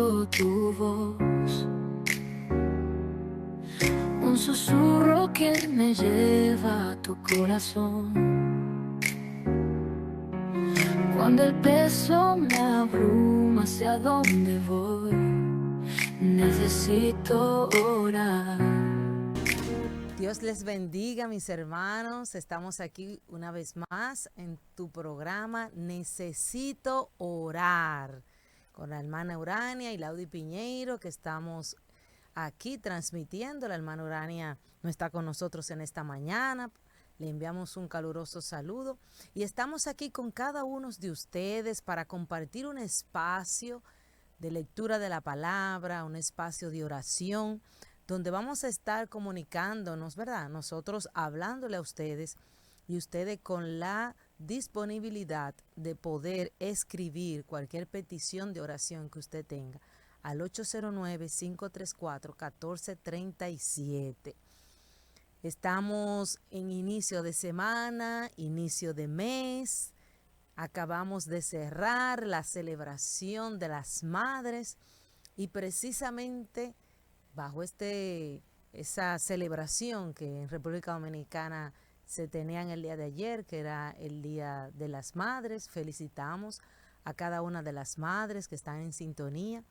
Escucho tu voz, un susurro que me lleva a tu corazón. Cuando el peso me abruma, ¿hacia dónde voy? Necesito orar. Dios les bendiga, mis hermanos. Estamos aquí una vez más en tu programa Necesito Orar, con la hermana Urania y Laudi Piñeiro, que estamos aquí transmitiendo. La hermana Urania no está con nosotros en esta mañana. Le enviamos un caluroso saludo y estamos aquí con cada uno de ustedes para compartir un espacio de lectura de la palabra, un espacio de oración, donde vamos a estar comunicándonos, ¿verdad? Nosotros hablándole a ustedes y ustedes con la disponibilidad de poder escribir cualquier petición de oración que usted tenga al 809-534-1437. Estamos en inicio de semana, inicio de mes. Acabamos de cerrar la celebración de las madres y precisamente bajo esa celebración que en República Dominicana se tenía en el día de ayer, que era el Día de las Madres, felicitamos a cada una de las madres que están en sintonía.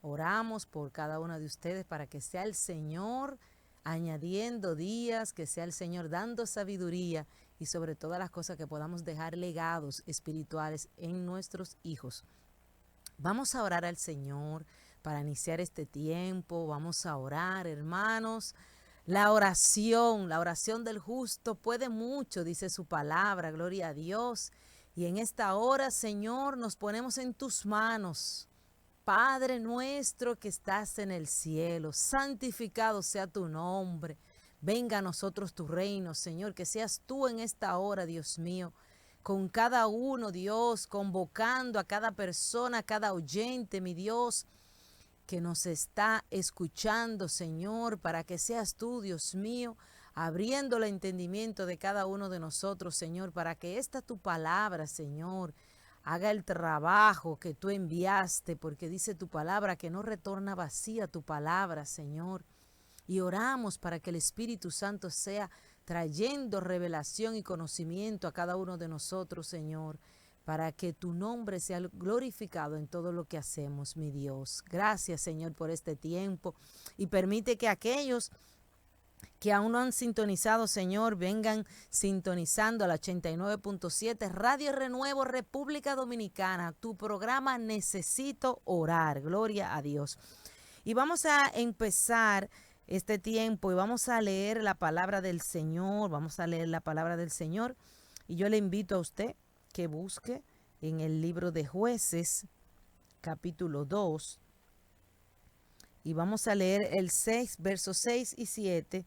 Oramos por cada una de ustedes para que sea el Señor añadiendo días, que sea el Señor dando sabiduría y sobre todas las cosas que podamos dejar legados espirituales en nuestros hijos. Vamos a orar al Señor para iniciar este tiempo. Vamos a orar, hermanos. La oración del justo puede mucho, dice su palabra, gloria a Dios. Y en esta hora, Señor, nos ponemos en tus manos. Padre nuestro que estás en el cielo, santificado sea tu nombre. Venga a nosotros tu reino, Señor, que seas tú en esta hora, Dios mío, con cada uno, Dios, convocando a cada persona, a cada oyente, mi Dios, que nos está escuchando, Señor, para que seas tú, Dios mío, abriendo el entendimiento de cada uno de nosotros, Señor, para que esta tu palabra, Señor, haga el trabajo que tú enviaste, porque dice tu palabra que no retorna vacía tu palabra, Señor. Y oramos para que el Espíritu Santo sea trayendo revelación y conocimiento a cada uno de nosotros, Señor, para que tu nombre sea glorificado en todo lo que hacemos, mi Dios. Gracias, Señor, por este tiempo y permite que aquellos que aún no han sintonizado, Señor, vengan sintonizando a la 89.7 Radio Renuevo República Dominicana, tu programa Necesito Orar. Gloria a Dios. Y vamos a empezar este tiempo y vamos a leer la palabra del Señor, vamos a leer la palabra del Señor. Y yo le invito a usted que busque en el libro de Jueces, capítulo 2, y vamos a leer el 6, versos 6 y 7,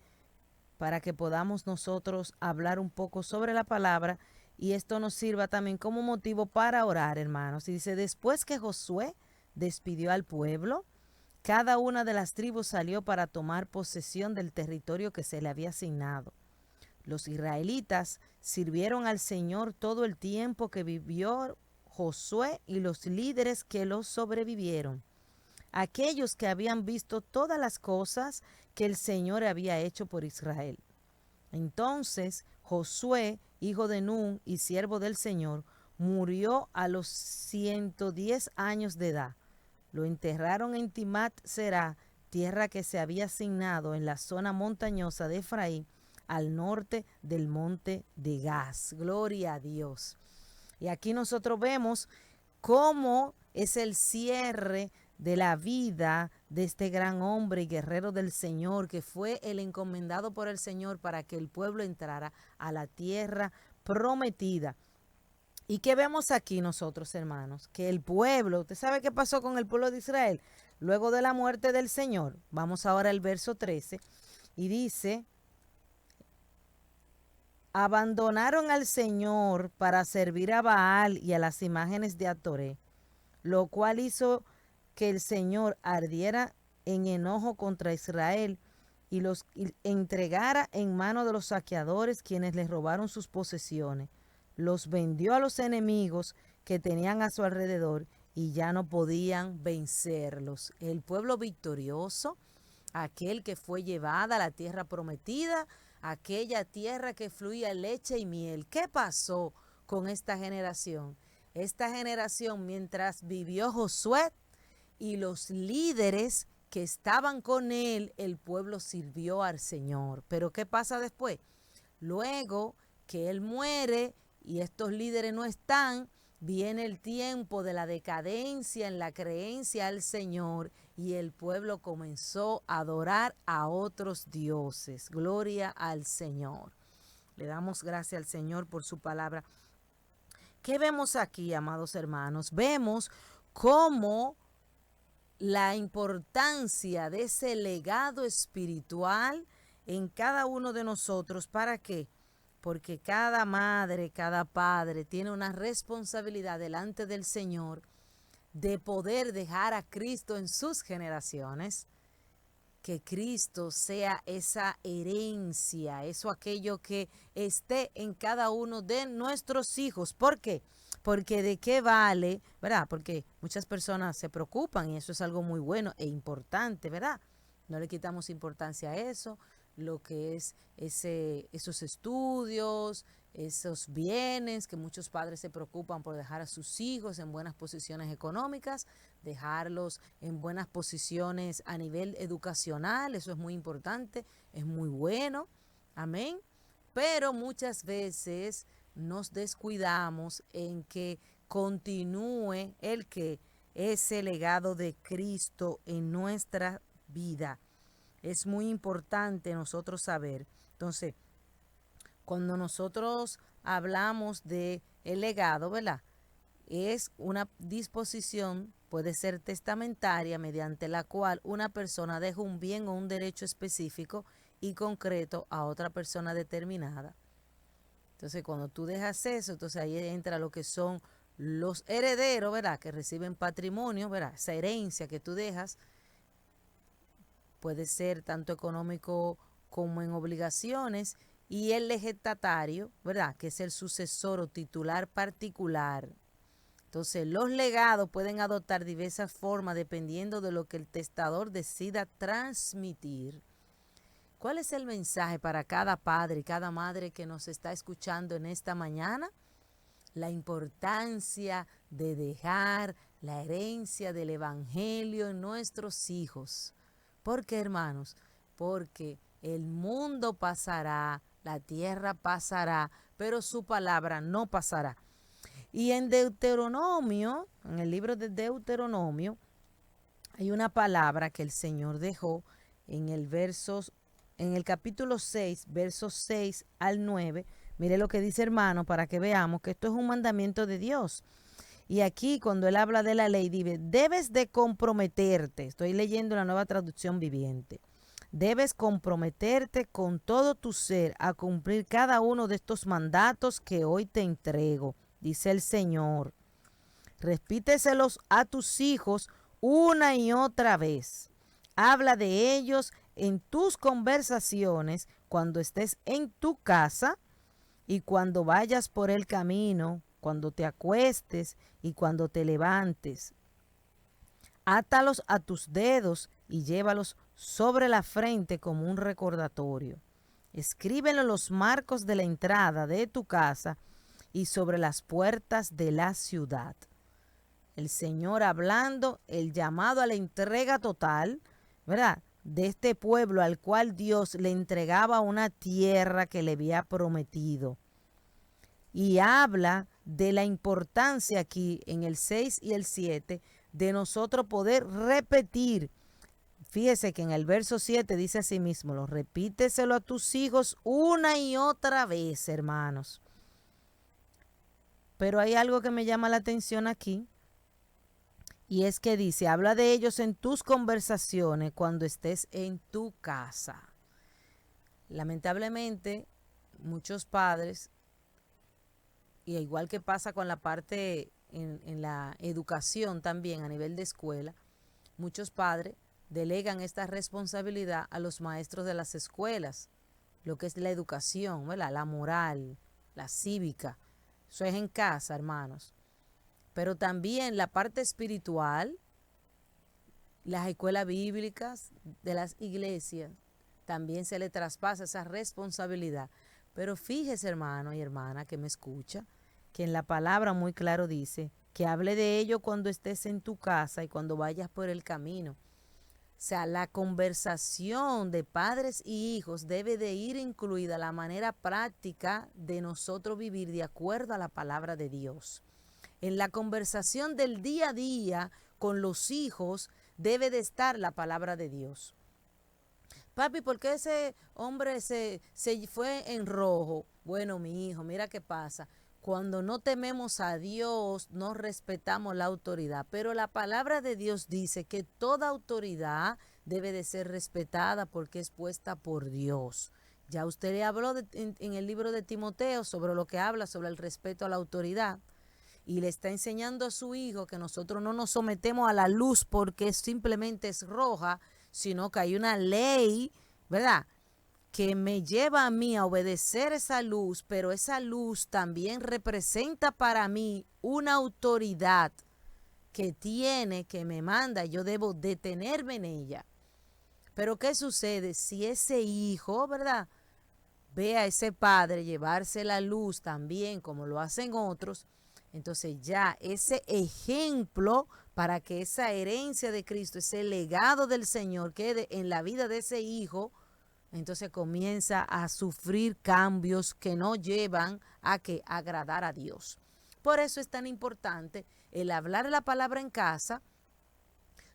para que podamos nosotros hablar un poco sobre la palabra y esto nos sirva también como motivo para orar, hermanos. Y dice, después que Josué despidió al pueblo, cada una de las tribus salió para tomar posesión del territorio que se le había asignado. Los israelitas sirvieron al Señor todo el tiempo que vivió Josué y los líderes que los sobrevivieron, aquellos que habían visto todas las cosas que el Señor había hecho por Israel. Entonces Josué, hijo de Nun y siervo del Señor, murió a los 110 años de edad. Lo enterraron en Timat Será, tierra que se había asignado en la zona montañosa de Efraín, al norte del monte de Gaz. Gloria a Dios. Y aquí nosotros vemos cómo es el cierre de la vida de este gran hombre y guerrero del Señor, que fue el encomendado por el Señor para que el pueblo entrara a la tierra prometida. ¿Y qué vemos aquí nosotros, hermanos? Que el pueblo, ¿usted sabe qué pasó con el pueblo de Israel? Luego de la muerte del Señor, vamos ahora al verso 13, y dice, abandonaron al Señor para servir a Baal y a las imágenes de Atoré, lo cual hizo que el Señor ardiera en enojo contra Israel y los entregara en mano de los saqueadores, quienes les robaron sus posesiones. Los vendió a los enemigos que tenían a su alrededor y ya no podían vencerlos. El pueblo victorioso, aquel que fue llevada a la tierra prometida, aquella tierra que fluía leche y miel. ¿Qué pasó con esta generación? Esta generación, mientras vivió Josué y los líderes que estaban con él, el pueblo sirvió al Señor. Pero ¿qué pasa después? Luego que él muere y estos líderes no están, viene el tiempo de la decadencia en la creencia al Señor y el pueblo comenzó a adorar a otros dioses. Gloria al Señor. Le damos gracias al Señor por su palabra. ¿Qué vemos aquí, amados hermanos? Vemos cómo la importancia de ese legado espiritual en cada uno de nosotros. ¿Para qué? Porque cada madre, cada padre tiene una responsabilidad delante del Señor de poder dejar a Cristo en sus generaciones, que Cristo sea esa herencia, eso aquello que esté en cada uno de nuestros hijos. ¿Por qué? Porque de qué vale, ¿verdad? Porque muchas personas se preocupan y eso es algo muy bueno e importante, ¿verdad? No le quitamos importancia a eso, lo que es esos estudios, esos bienes que muchos padres se preocupan por dejar a sus hijos en buenas posiciones económicas, dejarlos en buenas posiciones a nivel educacional, eso es muy importante, es muy bueno, amén. Pero muchas veces nos descuidamos en que continúe ese legado de Cristo en nuestra vida. Es muy importante nosotros saber. Entonces, cuando nosotros hablamos de el legado, ¿verdad? Es una disposición, puede ser testamentaria, mediante la cual una persona deja un bien o un derecho específico y concreto a otra persona determinada. Entonces, cuando tú dejas eso, entonces ahí entra lo que son los herederos, ¿verdad? Que reciben patrimonio, ¿verdad? Esa herencia que tú dejas puede ser tanto económico como en obligaciones, y el legestatario, ¿verdad? Que es el sucesor o titular particular. Entonces, los legados pueden adoptar diversas formas dependiendo de lo que el testador decida transmitir. ¿Cuál es el mensaje para cada padre y cada madre que nos está escuchando en esta mañana? La importancia de dejar la herencia del Evangelio en nuestros hijos. ¿Por qué, hermanos? Porque el mundo pasará, la tierra pasará, pero su palabra no pasará. Y en Deuteronomio, en el libro de Deuteronomio, hay una palabra que el Señor dejó en el capítulo 6, versos 6 al 9. Mire lo que dice, hermano, para que veamos que esto es un mandamiento de Dios. Y aquí, cuando él habla de la ley, dice, debes de comprometerte. Estoy leyendo la Nueva Traducción Viviente. Debes comprometerte con todo tu ser a cumplir cada uno de estos mandatos que hoy te entrego, dice el Señor. Repíteselos a tus hijos una y otra vez. Habla de ellos en tus conversaciones cuando estés en tu casa y cuando vayas por el camino, cuando te acuestes y cuando te levantes. Átalos a tus dedos y llévalos sobre la frente como un recordatorio. Escríbelo en los marcos de la entrada de tu casa y sobre las puertas de la ciudad. El Señor hablando, el llamado a la entrega total, ¿verdad? De este pueblo al cual Dios le entregaba una tierra que le había prometido. Y habla de la importancia aquí en el 6 y el 7 de nosotros poder repetir. Fíjese que en el verso 7 dice así mismo, lo repíteselo a tus hijos una y otra vez, hermanos. Pero hay algo que me llama la atención aquí, y es que dice, habla de ellos en tus conversaciones cuando estés en tu casa. Lamentablemente, muchos padres, y igual que pasa con la parte en la educación también a nivel de escuela, muchos padres delegan esta responsabilidad a los maestros de las escuelas, lo que es la educación, ¿verdad? La moral, la cívica. Eso es en casa, hermanos. pero también la parte espiritual, las escuelas bíblicas de las iglesias, también se le traspasa esa responsabilidad. Pero fíjese, hermano y hermana que me escucha, que en la palabra muy claro dice que hable de ello cuando estés en tu casa y cuando vayas por el camino. O sea, la conversación de padres y hijos debe de ir incluida la manera práctica de nosotros vivir de acuerdo a la palabra de Dios. En la conversación del día a día con los hijos debe de estar la palabra de Dios. Papi, ¿por qué ese hombre se fue en rojo? Bueno, mi hijo, mira qué pasa. Cuando no tememos a Dios, no respetamos la autoridad. Pero la palabra de Dios dice que toda autoridad debe de ser respetada porque es puesta por Dios. Ya usted le habló en el libro de Timoteo sobre lo que habla sobre el respeto a la autoridad. Y le está enseñando a su hijo que nosotros no nos sometemos a la luz porque simplemente es roja, sino que hay una ley, ¿verdad?, que me lleva a mí a obedecer esa luz, pero esa luz también representa para mí una autoridad que tiene, que me manda, yo debo detenerme en ella. Pero ¿qué sucede si ese hijo, ¿verdad?, ve a ese padre llevarse la luz también como lo hacen otros? Entonces ya ese ejemplo para que esa herencia de Cristo, ese legado del Señor quede en la vida de ese hijo, entonces comienza a sufrir cambios que no llevan a que agradar a Dios. Por eso es tan importante el hablar la palabra en casa,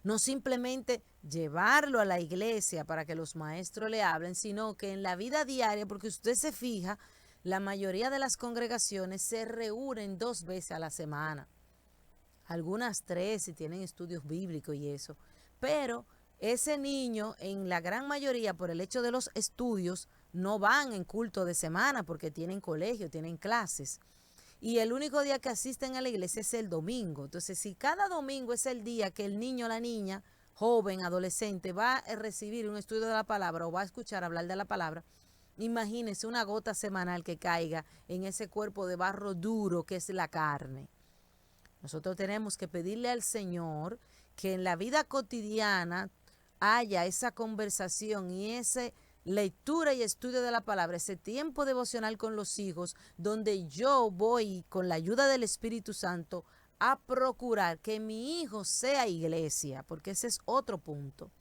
no simplemente llevarlo a la iglesia para que los maestros le hablen, sino que en la vida diaria, porque usted se fija, la mayoría de las congregaciones se reúnen 2 veces a la semana, algunas 3 si tienen estudios bíblicos y eso, pero ese niño en la gran mayoría por el hecho de los estudios no van en culto de semana porque tienen colegio, tienen clases. Y el único día que asisten a la iglesia es el domingo. Entonces, si cada domingo es el día que el niño o la niña, joven, adolescente, va a recibir un estudio de la palabra o va a escuchar hablar de la palabra, imagínense una gota semanal que caiga en ese cuerpo de barro duro que es la carne. Nosotros tenemos que pedirle al Señor que en la vida cotidiana haya esa conversación y ese lectura y estudio de la palabra, ese tiempo devocional con los hijos, donde yo voy con la ayuda del Espíritu Santo a procurar que mi hijo sea iglesia, porque ese es otro punto.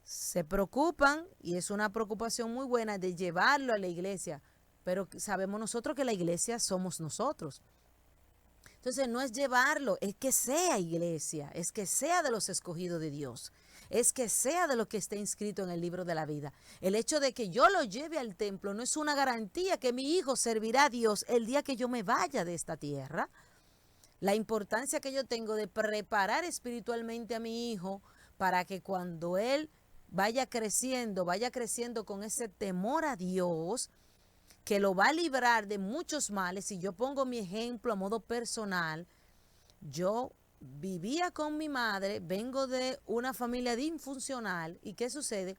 Se preocupan, y es una preocupación muy buena, de llevarlo a la iglesia, pero sabemos nosotros que la iglesia somos nosotros. Entonces no es llevarlo, es que sea iglesia, es que sea de los escogidos de Dios, es que sea de lo que esté inscrito en el libro de la vida. El hecho de que yo lo lleve al templo no es una garantía que mi hijo servirá a Dios el día que yo me vaya de esta tierra. La importancia que yo tengo de preparar espiritualmente a mi hijo para que cuando él vaya creciendo con ese temor a Dios, que lo va a librar de muchos males. Si yo pongo mi ejemplo a modo personal, yo vivía con mi madre, vengo de una familia disfuncional, y ¿qué sucede?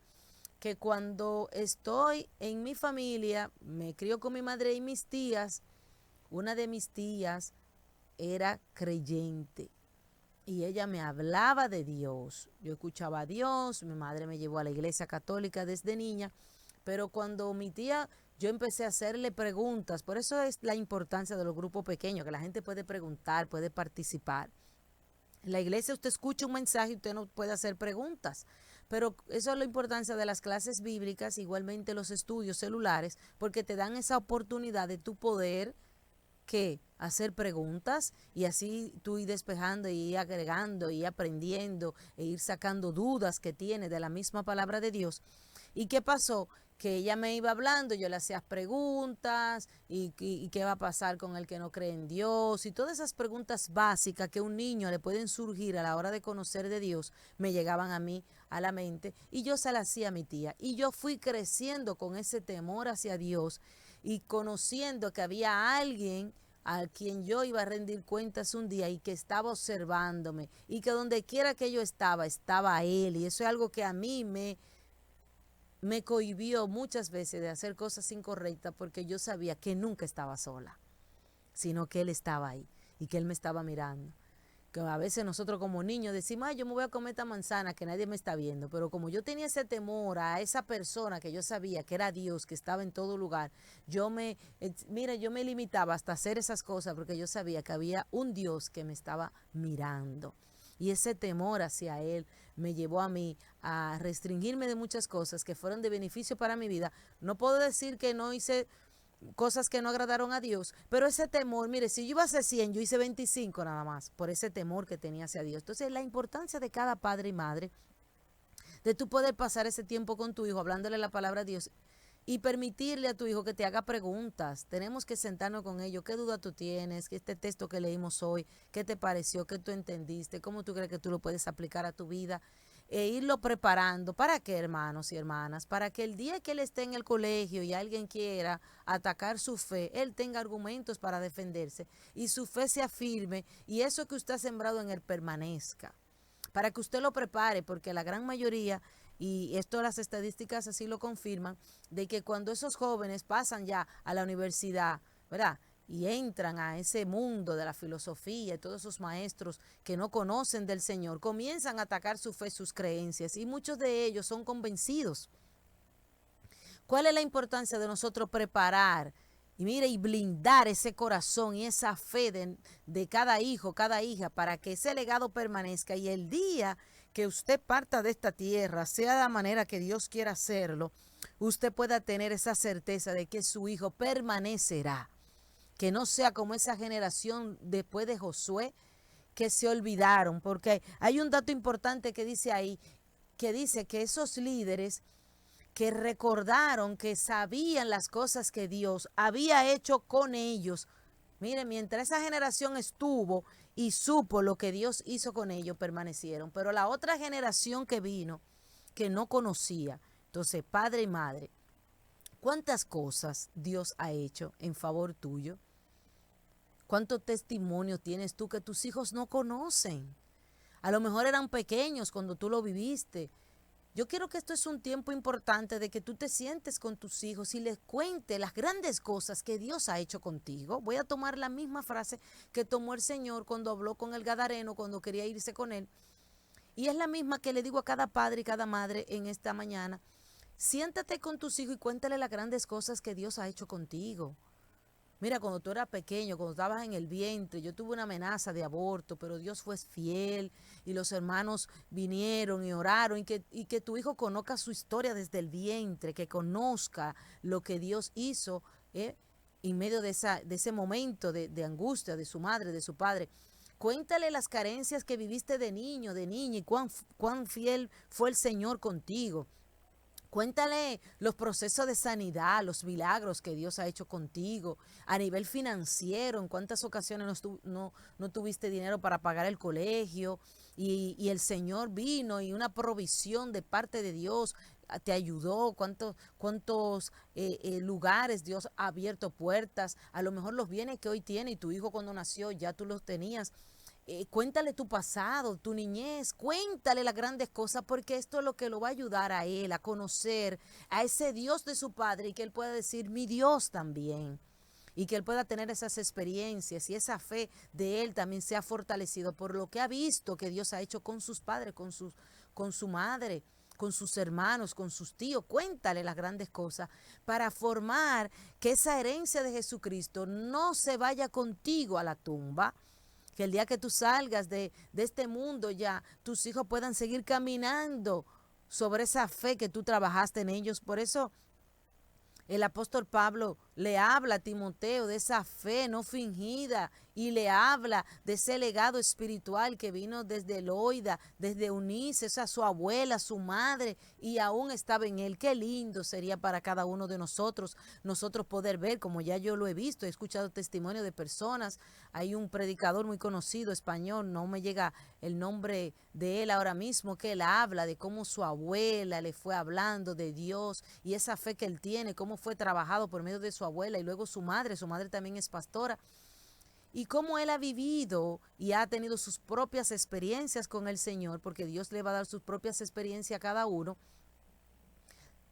Que cuando estoy en mi familia, me crío con mi madre y mis tías, una de mis tías era creyente y ella me hablaba de Dios. Yo escuchaba a Dios, mi madre me llevó a la iglesia católica desde niña, pero cuando mi tía, yo empecé a hacerle preguntas, por eso es la importancia de los grupos pequeños, que la gente puede preguntar, puede participar. En la iglesia usted escucha un mensaje y usted no puede hacer preguntas, pero eso es la importancia de las clases bíblicas, igualmente los estudios celulares, porque te dan esa oportunidad de tu poder que hacer preguntas y así tú ir despejando y ir agregando y aprendiendo e ir sacando dudas que tiene de la misma palabra de Dios. ¿Y qué pasó? Que ella me iba hablando, yo le hacía preguntas y qué va a pasar con el que no cree en Dios y todas esas preguntas básicas que a un niño le pueden surgir a la hora de conocer de Dios, me llegaban a mí a la mente y yo se las hacía a mi tía. Y yo fui creciendo con ese temor hacia Dios y conociendo que había alguien a quien yo iba a rendir cuentas un día y que estaba observándome y que donde quiera que yo estaba, estaba él. Y eso es algo que a mí me cohibió muchas veces de hacer cosas incorrectas porque yo sabía que nunca estaba sola, sino que él estaba ahí. y que Él me estaba mirando. Que a veces nosotros como niños decimos, ay, yo me voy a comer esta manzana que nadie me está viendo, pero como yo tenía ese temor a esa persona que yo sabía que era Dios, que estaba en todo lugar, yo me limitaba hasta hacer esas cosas porque yo sabía que había un Dios que me estaba mirando. Y ese temor hacia Él me llevó a mí a restringirme de muchas cosas que fueron de beneficio para mi vida. No puedo decir que no hice cosas que no agradaron a Dios, pero ese temor, mire, si yo iba a hacer 100, yo hice 25 nada más, por ese temor que tenía hacia Dios. Entonces, la importancia de cada padre y madre, de tú poder pasar ese tiempo con tu hijo, hablándole la palabra a Dios, y permitirle a tu hijo que te haga preguntas. Tenemos que sentarnos con ellos. ¿Qué duda tú tienes? ¿Qué este texto que leímos hoy? ¿Qué te pareció? ¿Qué tú entendiste? ¿Cómo tú crees que tú lo puedes aplicar a tu vida? Irlo preparando. ¿Para qué, hermanos y hermanas? Para que el día que él esté en el colegio y alguien quiera atacar su fe, él tenga argumentos para defenderse y su fe se afirme y eso que usted ha sembrado en él permanezca. Para que usted lo prepare, porque la gran mayoría, y esto las estadísticas así lo confirman, de que cuando esos jóvenes pasan ya a la universidad, ¿verdad? Y entran a ese mundo de la filosofía y todos esos maestros que no conocen del Señor, comienzan a atacar su fe, sus creencias, y muchos de ellos son convencidos. ¿Cuál es la importancia de nosotros preparar y mire y blindar ese corazón y esa fe de cada hijo, cada hija, para que ese legado permanezca y el día que usted parta de esta tierra, sea de la manera que Dios quiera hacerlo, usted pueda tener esa certeza de que su hijo permanecerá? Que no sea como esa generación después de Josué que se olvidaron, porque hay un dato importante que dice ahí, que dice que esos líderes que recordaron, que sabían las cosas que Dios había hecho con ellos. Miren, mientras esa generación estuvo y supo lo que Dios hizo con ellos, permanecieron. Pero la otra generación que vino, que no conocía, entonces padre y madre, ¿cuántas cosas Dios ha hecho en favor tuyo? ¿Cuántos testimonios tienes tú que tus hijos no conocen? A lo mejor eran pequeños cuando tú lo viviste. Yo quiero que esto es un tiempo importante de que tú te sientes con tus hijos y les cuentes las grandes cosas que Dios ha hecho contigo. Voy a tomar la misma frase que tomó el Señor cuando habló con el Gadareno, cuando quería irse con él. Y es la misma que le digo a cada padre y cada madre en esta mañana. Siéntate con tus hijos y cuéntale las grandes cosas que Dios ha hecho contigo. Mira, cuando tú eras pequeño, cuando estabas en el vientre, yo tuve una amenaza de aborto, pero Dios fue fiel y los hermanos vinieron y oraron y que tu hijo conozca su historia desde el vientre, que conozca lo que Dios hizo en medio de ese momento de angustia de su madre, de su padre. Cuéntale las carencias que viviste de niño, de niña y cuán fiel fue el Señor contigo. Cuéntale los procesos de sanidad, los milagros que Dios ha hecho contigo. A nivel financiero, en cuántas ocasiones no tuviste dinero para pagar el colegio y el Señor vino y una provisión de parte de Dios te ayudó. Cuántos lugares Dios ha abierto puertas. A lo mejor los bienes que hoy tiene y tu hijo cuando nació ya tú los tenías. Cuéntale tu pasado, tu niñez, cuéntale las grandes cosas porque esto es lo que lo va a ayudar a él a conocer a ese Dios de su padre y que él pueda decir mi Dios también y que él pueda tener esas experiencias y esa fe de él también sea fortalecido por lo que ha visto que Dios ha hecho con sus padres, con su madre, con sus hermanos, con sus tíos. Cuéntale las grandes cosas para formar que esa herencia de Jesucristo no se vaya contigo a la tumba, que el día que tú salgas de este mundo ya tus hijos puedan seguir caminando sobre esa fe que tú trabajaste en ellos. Por eso el apóstol Pablo le habla a Timoteo de esa fe no fingida y le habla de ese legado espiritual que vino desde Loida, desde Eunice, esa su abuela, su madre, y aún estaba en él. Qué lindo sería para cada uno de nosotros poder ver, como ya yo lo he visto, he escuchado testimonio de personas. Hay un predicador muy conocido español, no me llega el nombre de él ahora mismo, que él habla de cómo su abuela le fue hablando de Dios y esa fe que él tiene, cómo fue trabajado por medio de su abuela y luego su madre también es pastora, y cómo él ha vivido y ha tenido sus propias experiencias con el Señor, porque Dios le va a dar sus propias experiencias a cada uno,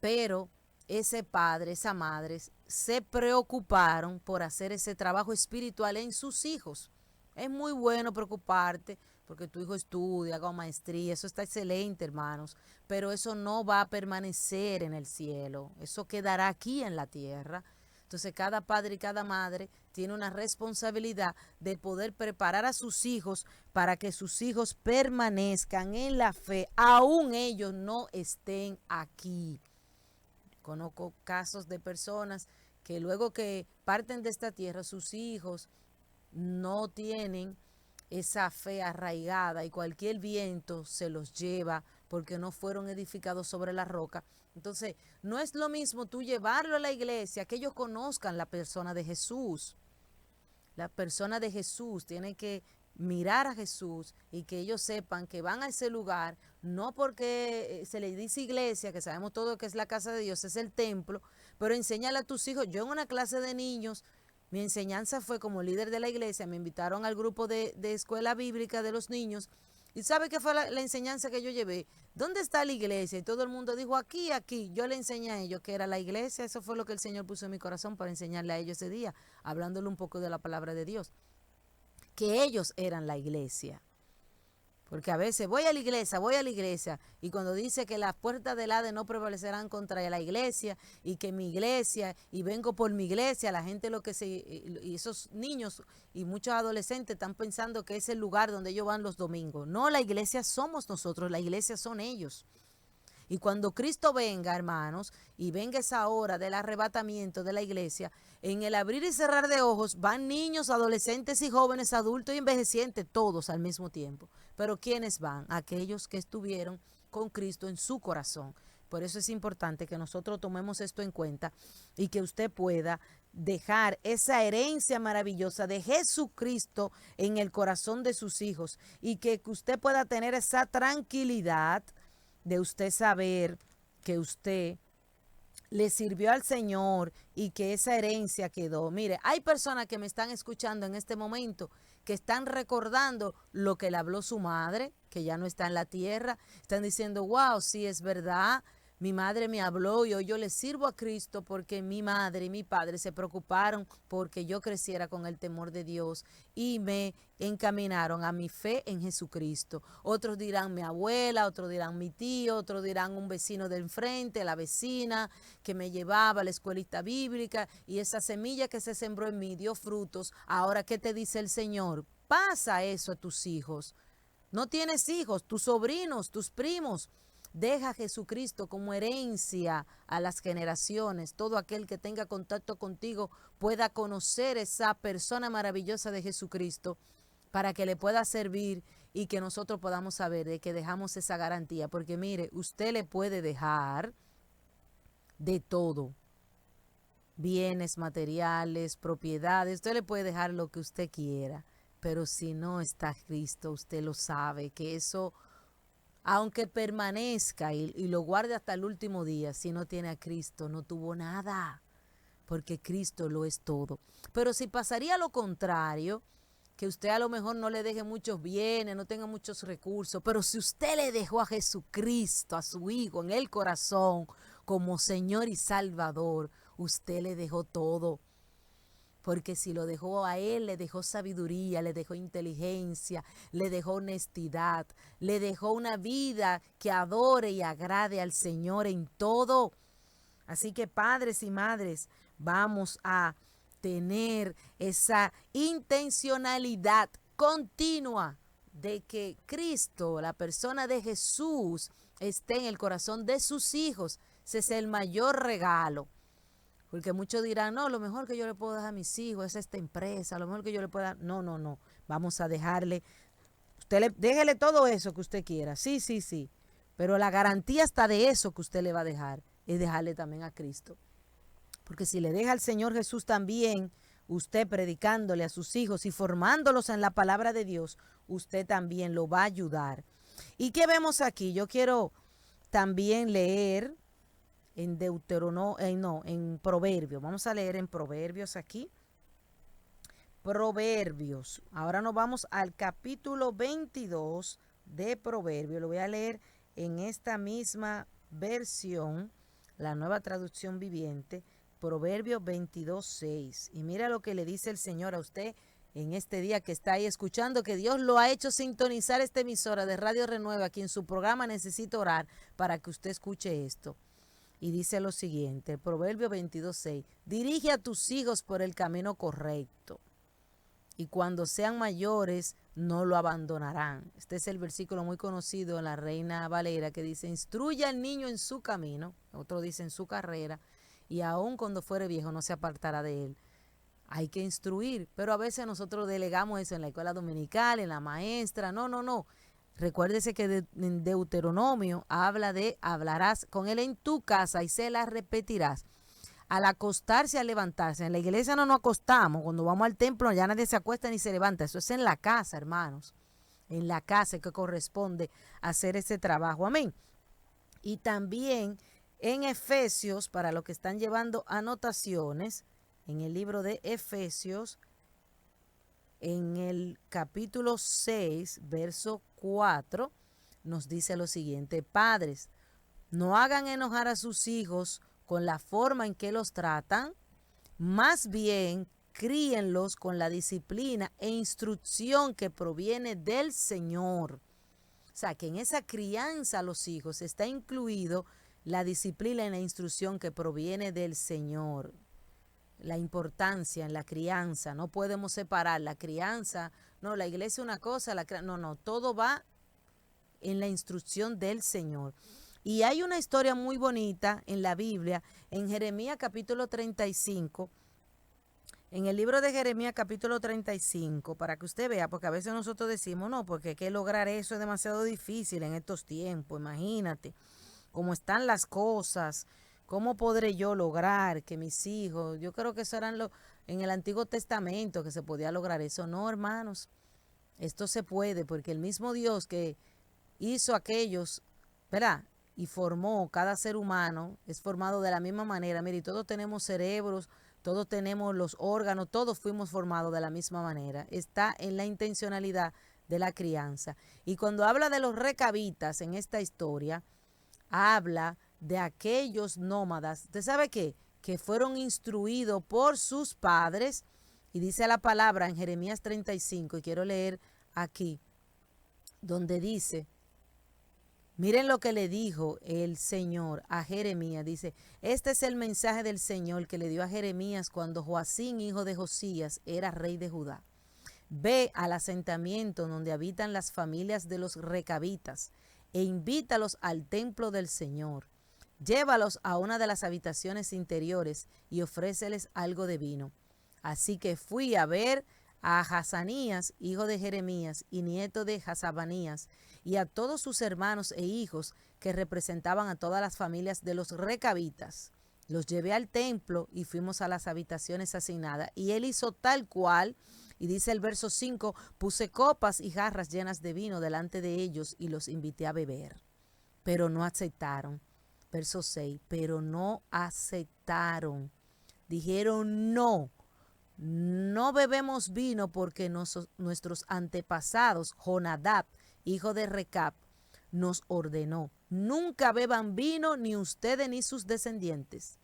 pero ese padre, esa madre, se preocuparon por hacer ese trabajo espiritual en sus hijos. Es muy bueno preocuparte porque tu hijo estudia, haga maestría, eso está excelente, hermanos, pero eso no va a permanecer en el cielo, eso quedará aquí en la tierra. Entonces cada padre y cada madre tiene una responsabilidad de poder preparar a sus hijos para que sus hijos permanezcan en la fe, aun ellos no estén aquí. Conozco casos de personas que luego que parten de esta tierra, sus hijos no tienen esa fe arraigada y cualquier viento se los lleva porque no fueron edificados sobre la roca. Entonces, no es lo mismo tú llevarlo a la iglesia, que ellos conozcan la persona de Jesús. La persona de Jesús tiene que mirar a Jesús y que ellos sepan que van a ese lugar, no porque se les dice iglesia, que sabemos todo que es la casa de Dios, es el templo, pero enséñale a tus hijos. Yo en una clase de niños, mi enseñanza fue como líder de la iglesia, me invitaron al grupo de escuela bíblica de los niños. ¿Y sabe qué fue la enseñanza que yo llevé? ¿Dónde está la iglesia? Y todo el mundo dijo, aquí, aquí. Yo le enseñé a ellos que era la iglesia. Eso fue lo que el Señor puso en mi corazón para enseñarle a ellos ese día, hablándole un poco de la palabra de Dios. Que ellos eran la iglesia. Porque a veces voy a la iglesia, y cuando dice que las puertas del Hades no prevalecerán contra la iglesia, y que mi iglesia, y vengo por mi iglesia, la gente y esos niños y muchos adolescentes están pensando que es el lugar donde ellos van los domingos. No, la iglesia somos nosotros, la iglesia son ellos. Y cuando Cristo venga, hermanos, y venga esa hora del arrebatamiento de la iglesia, en el abrir y cerrar de ojos van niños, adolescentes y jóvenes, adultos y envejecientes, todos al mismo tiempo. Pero ¿quiénes van? Aquellos que estuvieron con Cristo en su corazón. Por eso es importante que nosotros tomemos esto en cuenta y que usted pueda dejar esa herencia maravillosa de Jesucristo en el corazón de sus hijos, y que usted pueda tener esa tranquilidad de usted saber que usted le sirvió al Señor y que esa herencia quedó. Mire, hay personas que me están escuchando en este momento que están recordando lo que le habló su madre, que ya no está en la tierra. Están diciendo, wow, sí es verdad, mi madre me habló y hoy yo le sirvo a Cristo porque mi madre y mi padre se preocuparon porque yo creciera con el temor de Dios y me encaminaron a mi fe en Jesucristo. Otros dirán mi abuela, otros dirán mi tío, otros dirán un vecino del enfrente, la vecina que me llevaba a la escuelita bíblica, y esa semilla que se sembró en mí dio frutos. Ahora, ¿qué te dice el Señor? Pasa eso a tus hijos. No tienes hijos, tus sobrinos, tus primos. Deja a Jesucristo como herencia a las generaciones. Todo aquel que tenga contacto contigo pueda conocer esa persona maravillosa de Jesucristo para que le pueda servir y que nosotros podamos saber de que dejamos esa garantía. Porque mire, usted le puede dejar de todo. Bienes materiales, propiedades, usted le puede dejar lo que usted quiera. Pero si no está Cristo, usted lo sabe, que eso, aunque permanezca y lo guarde hasta el último día, si no tiene a Cristo, no tuvo nada, porque Cristo lo es todo. Pero si pasaría lo contrario, que usted a lo mejor no le deje muchos bienes, no tenga muchos recursos, pero si usted le dejó a Jesucristo, a su Hijo, en el corazón, como Señor y Salvador, usted le dejó todo. Porque si lo dejó a Él, le dejó sabiduría, le dejó inteligencia, le dejó honestidad, le dejó una vida que adore y agrade al Señor en todo. Así que padres y madres, vamos a tener esa intencionalidad continua de que Cristo, la persona de Jesús, esté en el corazón de sus hijos. Ese es el mayor regalo. Porque muchos dirán, no, lo mejor que yo le puedo dejar a mis hijos es esta empresa, lo mejor que yo le puedo dar. No, no, no. Vamos a dejarle, déjele todo eso que usted quiera. Sí, sí, sí. Pero la garantía está de eso que usted le va a dejar, es dejarle también a Cristo. Porque si le deja al Señor Jesús también, usted predicándole a sus hijos y formándolos en la palabra de Dios, usted también lo va a ayudar. ¿Y qué vemos aquí? Yo quiero también leer en en Proverbios. Vamos a leer en Proverbios aquí. Proverbios. Ahora nos vamos al capítulo 22 de Proverbios. Lo voy a leer en esta misma versión, la Nueva Traducción Viviente, Proverbios 22:6. Y mira lo que le dice el Señor a usted en este día que está ahí escuchando, que Dios lo ha hecho sintonizar esta emisora de Radio Renueva, aquí en su programa Necesito Orar, para que usted escuche esto. Y dice lo siguiente, Proverbio 22:6, dirige a tus hijos por el camino correcto, y cuando sean mayores no lo abandonarán. Este es el versículo muy conocido en la Reina Valera, que dice, instruye al niño en su camino, otro dice en su carrera, y aun cuando fuere viejo no se apartará de él. Hay que instruir, pero a veces nosotros delegamos eso en la escuela dominical, en la maestra. No. Recuérdese que en Deuteronomio habla de hablarás con él en tu casa y se la repetirás. Al acostarse, al levantarse. En la iglesia no nos acostamos. Cuando vamos al templo ya nadie se acuesta ni se levanta. Eso es en la casa, hermanos. En la casa que corresponde hacer ese trabajo. Amén. Y también en Efesios, para los que están llevando anotaciones, en el libro de Efesios, en el capítulo 6, verso 4, nos dice lo siguiente, padres, no hagan enojar a sus hijos con la forma en que los tratan, más bien críenlos con la disciplina e instrucción que proviene del Señor. O sea, que en esa crianza a los hijos está incluido la disciplina y la instrucción que proviene del Señor. La importancia en la crianza, no podemos separar la crianza, no, la iglesia es una cosa, no, todo va en la instrucción del Señor. Y hay una historia muy bonita en la Biblia, en Jeremías capítulo 35, en el libro de Jeremías capítulo 35, para que usted vea, porque a veces nosotros decimos, no, porque hay que lograr eso es demasiado difícil en estos tiempos, imagínate cómo están las cosas. ¿Cómo podré yo lograr que mis hijos, yo creo que eso eran en el Antiguo Testamento que se podía lograr eso? No, hermanos, esto se puede porque el mismo Dios que hizo aquellos, ¿verdad? Y formó cada ser humano, es formado de la misma manera. Mire, todos tenemos cerebros, todos tenemos los órganos, todos fuimos formados de la misma manera. Está en la intencionalidad de la crianza. Y cuando habla de los recabitas en esta historia, habla de aquellos nómadas, ¿usted sabe qué? Que fueron instruidos por sus padres, y dice la palabra en Jeremías 35, y quiero leer aquí, donde dice, miren lo que le dijo el Señor a Jeremías, dice, este es el mensaje del Señor que le dio a Jeremías cuando Joacín, hijo de Josías, era rey de Judá. Ve al asentamiento donde habitan las familias de los recabitas, e invítalos al templo del Señor. Llévalos a una de las habitaciones interiores y ofréceles algo de vino. Así que fui a ver a Hazanías, hijo de Jeremías y nieto de Hazabanías, y a todos sus hermanos e hijos que representaban a todas las familias de los recabitas. Los llevé al templo y fuimos a las habitaciones asignadas. Y él hizo tal cual, y dice el verso 5, puse copas y jarras llenas de vino delante de ellos y los invité a beber. Pero no aceptaron. Verso 6, pero no aceptaron. Dijeron no bebemos vino porque nuestros antepasados, Jonadab, hijo de Recab, nos ordenó, nunca beban vino ni ustedes ni sus descendientes.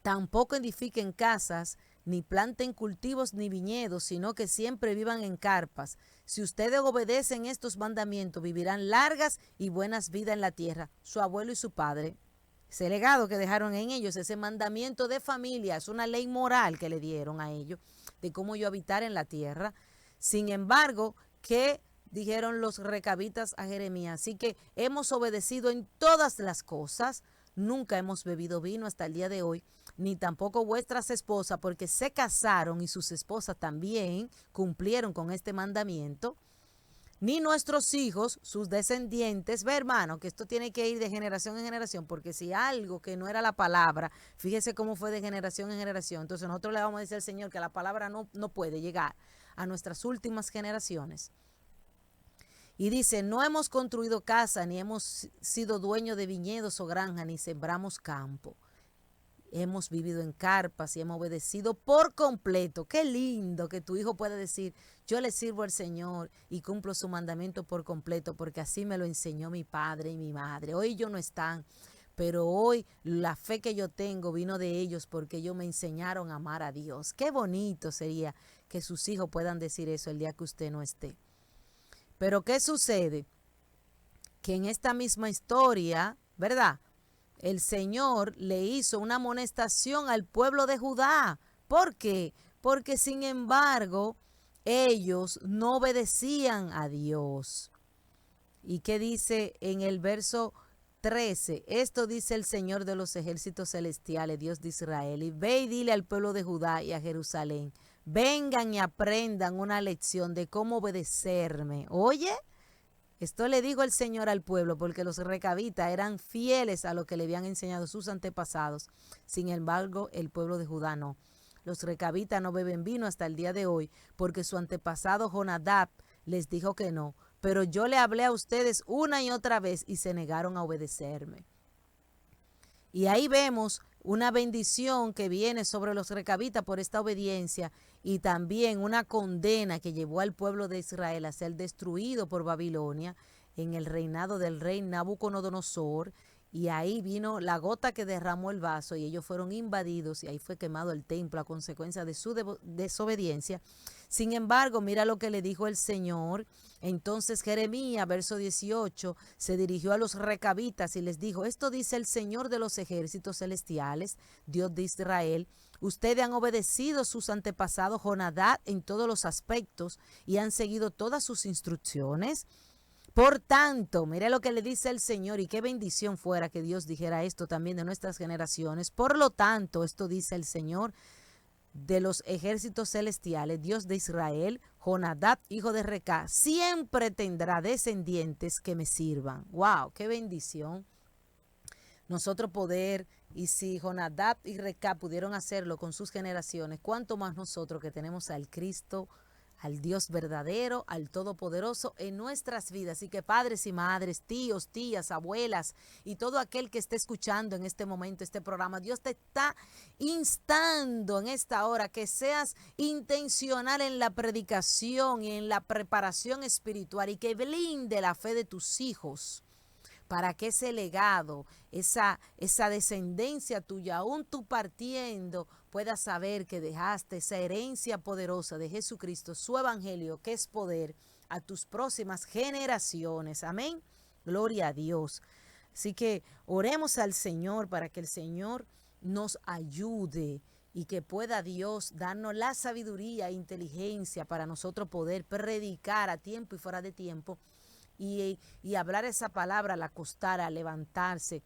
Tampoco edifiquen casas, ni planten cultivos ni viñedos, sino que siempre vivan en carpas. Si ustedes obedecen estos mandamientos, vivirán largas y buenas vidas en la tierra. Su abuelo y su padre, ese legado que dejaron en ellos, ese mandamiento de familia, es una ley moral que le dieron a ellos, de cómo yo habitar en la tierra. Sin embargo, ¿qué dijeron los recabitas a Jeremías? Así que hemos obedecido en todas las cosas. Nunca hemos bebido vino hasta el día de hoy, ni tampoco vuestras esposas, porque se casaron y sus esposas también cumplieron con este mandamiento, ni nuestros hijos, sus descendientes. Ve, hermano, que esto tiene que ir de generación en generación, porque si algo que no era la palabra, fíjese cómo fue de generación en generación, entonces nosotros le vamos a decir al Señor que la palabra no puede llegar a nuestras últimas generaciones. Y dice, no hemos construido casa, ni hemos sido dueños de viñedos o granjas, ni sembramos campo. Hemos vivido en carpas y hemos obedecido por completo. Qué lindo que tu hijo pueda decir, yo le sirvo al Señor y cumplo su mandamiento por completo, porque así me lo enseñó mi padre y mi madre. Hoy ellos no están, pero hoy la fe que yo tengo vino de ellos porque ellos me enseñaron a amar a Dios. Qué bonito sería que sus hijos puedan decir eso el día que usted no esté. Pero ¿qué sucede? Que en esta misma historia, ¿verdad? El Señor le hizo una amonestación al pueblo de Judá. ¿Por qué? Porque sin embargo, ellos no obedecían a Dios. ¿Y qué dice en el verso 13? Esto dice el Señor de los ejércitos celestiales, Dios de Israel. Y ve y dile al pueblo de Judá y a Jerusalén, vengan y aprendan una lección de cómo obedecerme. Oye, esto le dijo el Señor al pueblo porque los recabitas eran fieles a lo que le habían enseñado sus antepasados. Sin embargo, el pueblo de Judá no. Los recabitas no beben vino hasta el día de hoy porque su antepasado Jonadab les dijo que no. Pero yo le hablé a ustedes una y otra vez y se negaron a obedecerme. Y ahí vemos una bendición que viene sobre los recabitas por esta obediencia y también una condena que llevó al pueblo de Israel a ser destruido por Babilonia en el reinado del rey Nabucodonosor. Y ahí vino la gota que derramó el vaso y ellos fueron invadidos y ahí fue quemado el templo a consecuencia de su desobediencia. Sin embargo, mira lo que le dijo el Señor. Entonces Jeremías, verso 18, se dirigió a los recabitas y les dijo, esto dice el Señor de los ejércitos celestiales, Dios de Israel. Ustedes han obedecido a sus antepasados Jonadab en todos los aspectos y han seguido todas sus instrucciones. Por tanto, mire lo que le dice el Señor y qué bendición fuera que Dios dijera esto también de nuestras generaciones. Por lo tanto, esto dice el Señor de los ejércitos celestiales, Dios de Israel, Jonadab, hijo de Recá, siempre tendrá descendientes que me sirvan. ¡Wow! ¡Qué bendición! Nosotros poder, y si Jonadab y Recá pudieron hacerlo con sus generaciones, ¿cuánto más nosotros que tenemos al Cristo, al Dios verdadero, al Todopoderoso en nuestras vidas? Así que padres y madres, tíos, tías, abuelas y todo aquel que esté escuchando en este momento este programa, Dios te está instando en esta hora que seas intencional en la predicación y en la preparación espiritual y que blinde la fe de tus hijos para que ese legado, esa descendencia tuya, aún tú partiendo, puedas saber que dejaste esa herencia poderosa de Jesucristo, su evangelio, que es poder, a tus próximas generaciones. Amén. Gloria a Dios. Así que oremos al Señor para que el Señor nos ayude y que pueda Dios darnos la sabiduría e inteligencia para nosotros poder predicar a tiempo y fuera de tiempo y hablar esa palabra al acostar, al levantarse,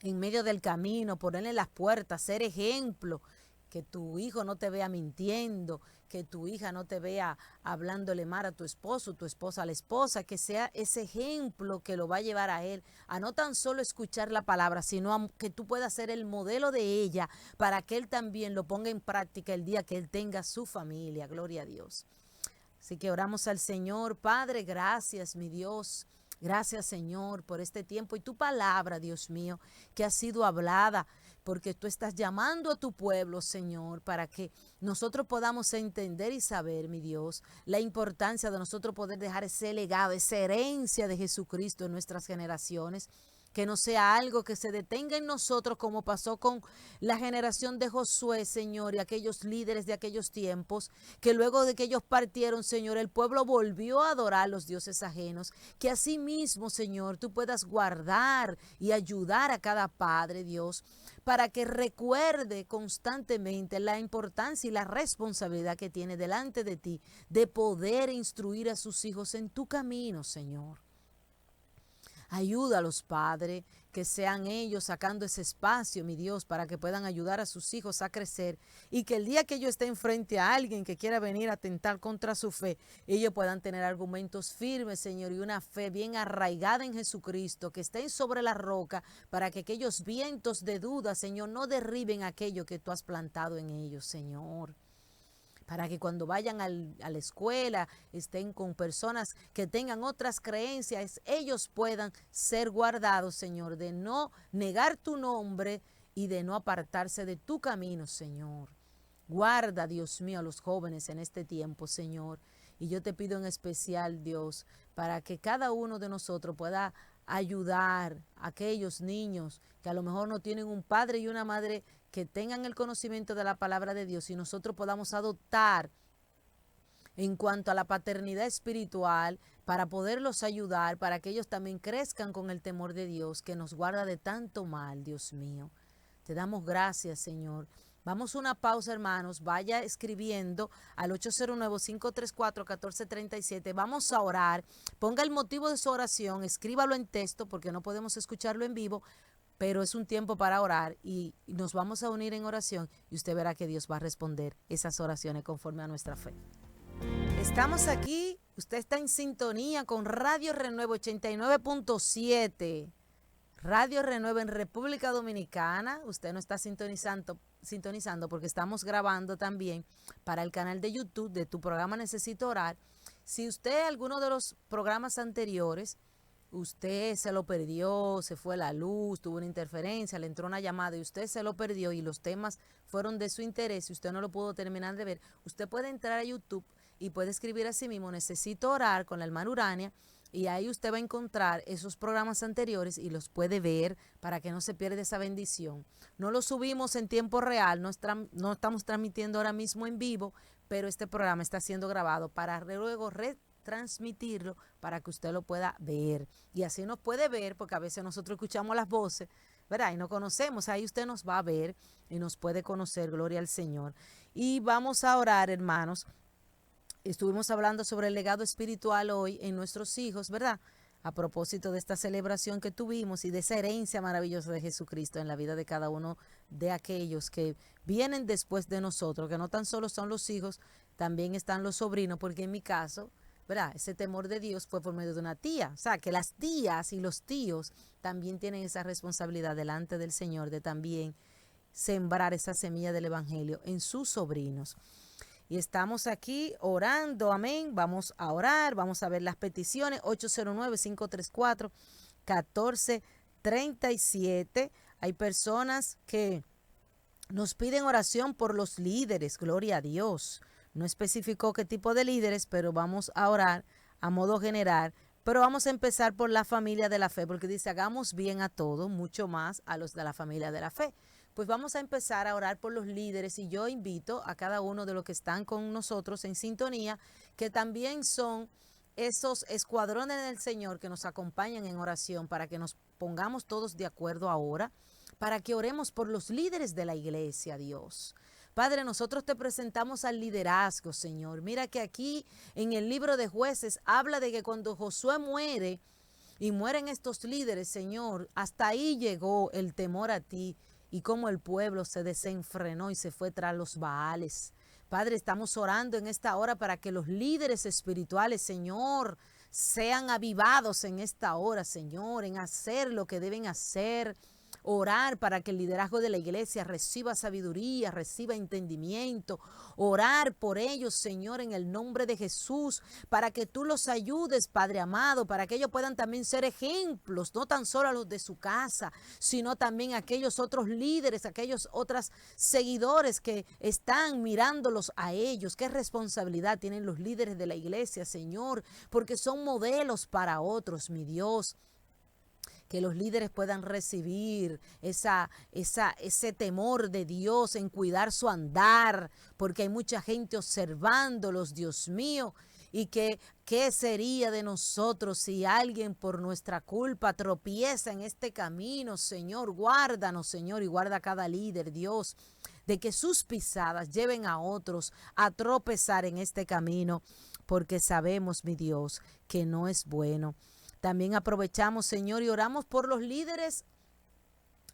en medio del camino, ponerle las puertas, ser ejemplo, que tu hijo no te vea mintiendo, que tu hija no te vea hablándole mal a tu esposo, tu esposa a la esposa, que sea ese ejemplo que lo va a llevar a él, a no tan solo escuchar la palabra, sino a que tú puedas ser el modelo de ella para que él también lo ponga en práctica el día que él tenga su familia. Gloria a Dios. Así que oramos al Señor. Padre, gracias, mi Dios. Gracias, Señor, por este tiempo y tu palabra, Dios mío, que ha sido hablada, porque tú estás llamando a tu pueblo, Señor, para que nosotros podamos entender y saber, mi Dios, la importancia de nosotros poder dejar ese legado, esa herencia de Jesucristo en nuestras generaciones. Que no sea algo que se detenga en nosotros como pasó con la generación de Josué, Señor, y aquellos líderes de aquellos tiempos, que luego de que ellos partieron, Señor, el pueblo volvió a adorar a los dioses ajenos. Que así mismo, Señor, tú puedas guardar y ayudar a cada padre, Dios, para que recuerde constantemente la importancia y la responsabilidad que tiene delante de ti de poder instruir a sus hijos en tu camino, Señor. Ayúdalos, Padre, que sean ellos sacando ese espacio, mi Dios, para que puedan ayudar a sus hijos a crecer y que el día que ellos estén frente a alguien que quiera venir a atentar contra su fe, ellos puedan tener argumentos firmes, Señor, y una fe bien arraigada en Jesucristo, que estén sobre la roca para que aquellos vientos de duda, Señor, no derriben aquello que tú has plantado en ellos, Señor. Para que cuando vayan a la escuela estén con personas que tengan otras creencias, ellos puedan ser guardados, Señor, de no negar tu nombre y de no apartarse de tu camino, Señor. Guarda, Dios mío, a los jóvenes en este tiempo, Señor. Y yo te pido en especial, Dios, para que cada uno de nosotros pueda ayudar a aquellos niños que a lo mejor no tienen un padre y una madre que tengan el conocimiento de la palabra de Dios y nosotros podamos adoptar en cuanto a la paternidad espiritual para poderlos ayudar, para que ellos también crezcan con el temor de Dios que nos guarda de tanto mal, Dios mío. Te damos gracias, Señor. Vamos a una pausa, hermanos. Vaya escribiendo al 809-534-1437. Vamos a orar. Ponga el motivo de su oración, escríbalo en texto porque no podemos escucharlo en vivo, pero es un tiempo para orar y nos vamos a unir en oración y usted verá que Dios va a responder esas oraciones conforme a nuestra fe. Estamos aquí, usted está en sintonía con Radio Renuevo 89.7. Radio Renuevo en República Dominicana. Usted no está sintonizando porque estamos grabando también para el canal de YouTube de Tu Programa Necesito Orar. Si usted alguno de los programas anteriores, usted se lo perdió, se fue la luz, tuvo una interferencia, le entró una llamada y usted se lo perdió y los temas fueron de su interés y usted no lo pudo terminar de ver, usted puede entrar a YouTube y puede escribir así mismo, Necesito Orar con la hermana Urania, y ahí usted va a encontrar esos programas anteriores y los puede ver para que no se pierda esa bendición. No lo subimos en tiempo real, no estamos transmitiendo ahora mismo en vivo, pero este programa está siendo grabado para luego retransmitirlo para que usted lo pueda ver. Y así nos puede ver, porque a veces nosotros escuchamos las voces, ¿verdad? Y no conocemos, ahí usted nos va a ver y nos puede conocer, gloria al Señor. Y vamos a orar, hermanos. Estuvimos hablando sobre el legado espiritual hoy en nuestros hijos, ¿verdad? A propósito de esta celebración que tuvimos y de esa herencia maravillosa de Jesucristo en la vida de cada uno de aquellos que vienen después de nosotros, que no tan solo son los hijos, también están los sobrinos, porque en mi caso, ¿verdad? Ese temor de Dios fue por medio de una tía. O sea, que las tías y los tíos también tienen esa responsabilidad delante del Señor de también sembrar esa semilla del Evangelio en sus sobrinos. Y estamos aquí orando, amén. Vamos a orar, vamos a ver las peticiones. 809-534-1437. Hay personas que nos piden oración por los líderes, gloria a Dios. No especificó qué tipo de líderes, pero vamos a orar a modo general. Pero vamos a empezar por la familia de la fe, porque dice, hagamos bien a todos, mucho más a los de la familia de la fe. Pues vamos a empezar a orar por los líderes y yo invito a cada uno de los que están con nosotros en sintonía, que también son esos escuadrones del Señor que nos acompañan en oración para que nos pongamos todos de acuerdo ahora, para que oremos por los líderes de la iglesia, Dios. Padre, nosotros te presentamos al liderazgo, Señor. Mira que aquí en el libro de Jueces habla de que cuando Josué muere y mueren estos líderes, Señor, hasta ahí llegó el temor a ti y cómo el pueblo se desenfrenó y se fue tras los Baales. Padre, estamos orando en esta hora para que los líderes espirituales, Señor, sean avivados en esta hora, Señor, en hacer lo que deben hacer. Orar para que el liderazgo de la iglesia reciba sabiduría, reciba entendimiento. Orar por ellos, Señor, en el nombre de Jesús, para que tú los ayudes, Padre amado, para que ellos puedan también ser ejemplos, no tan solo a los de su casa, sino también a aquellos otros líderes, a aquellos otros seguidores que están mirándolos a ellos. ¿Qué responsabilidad tienen los líderes de la iglesia, Señor? Porque son modelos para otros, mi Dios. Que los líderes puedan recibir ese temor de Dios en cuidar su andar, porque hay mucha gente observándolos, Dios mío, y que qué sería de nosotros si alguien por nuestra culpa tropieza en este camino. Señor, guárdanos, Señor, y guarda a cada líder, Dios, de que sus pisadas lleven a otros a tropezar en este camino, porque sabemos, mi Dios, que no es bueno. También aprovechamos, Señor, y oramos por los líderes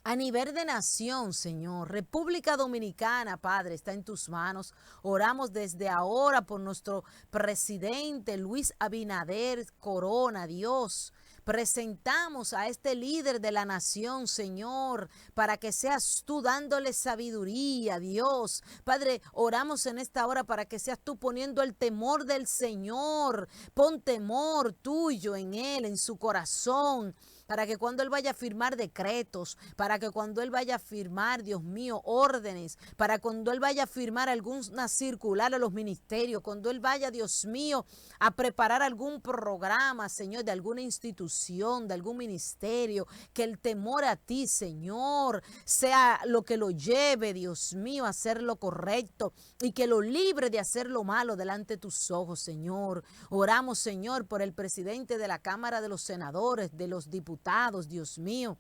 a nivel de nación, Señor. República Dominicana, Padre, está en tus manos. Oramos desde ahora por nuestro presidente Luis Abinader Corona, Dios. Presentamos a este líder de la nación, Señor, para que seas tú dándole sabiduría, Dios. Padre, oramos en esta hora para que seas tú poniendo el temor del Señor. Pon temor tuyo en él, en su corazón. para que cuando Él vaya a firmar decretos, para que cuando Él vaya a firmar, Dios mío, órdenes, para cuando Él vaya a firmar alguna circular a los ministerios, cuando Él vaya, Dios mío, a preparar algún programa, Señor, de alguna institución, de algún ministerio, que el temor a ti, Señor, sea lo que lo lleve, Dios mío, a hacer lo correcto y que lo libre de hacer lo malo delante de tus ojos, Señor. Oramos, Señor, por el presidente de la Cámara de los Senadores, de los diputados, Dios mío,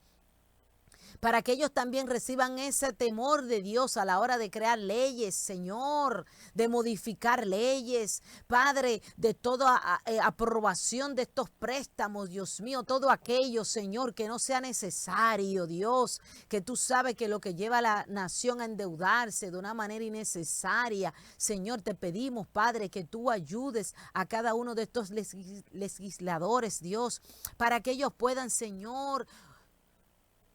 para que ellos también reciban ese temor de Dios a la hora de crear leyes, Señor, de modificar leyes, Padre, de toda aprobación de estos préstamos, Dios mío, todo aquello, Señor, que no sea necesario, Dios, que tú sabes que lo que lleva a la nación a endeudarse de una manera innecesaria, Señor, te pedimos, Padre, que tú ayudes a cada uno de estos legisladores, Dios, para que ellos puedan, Señor,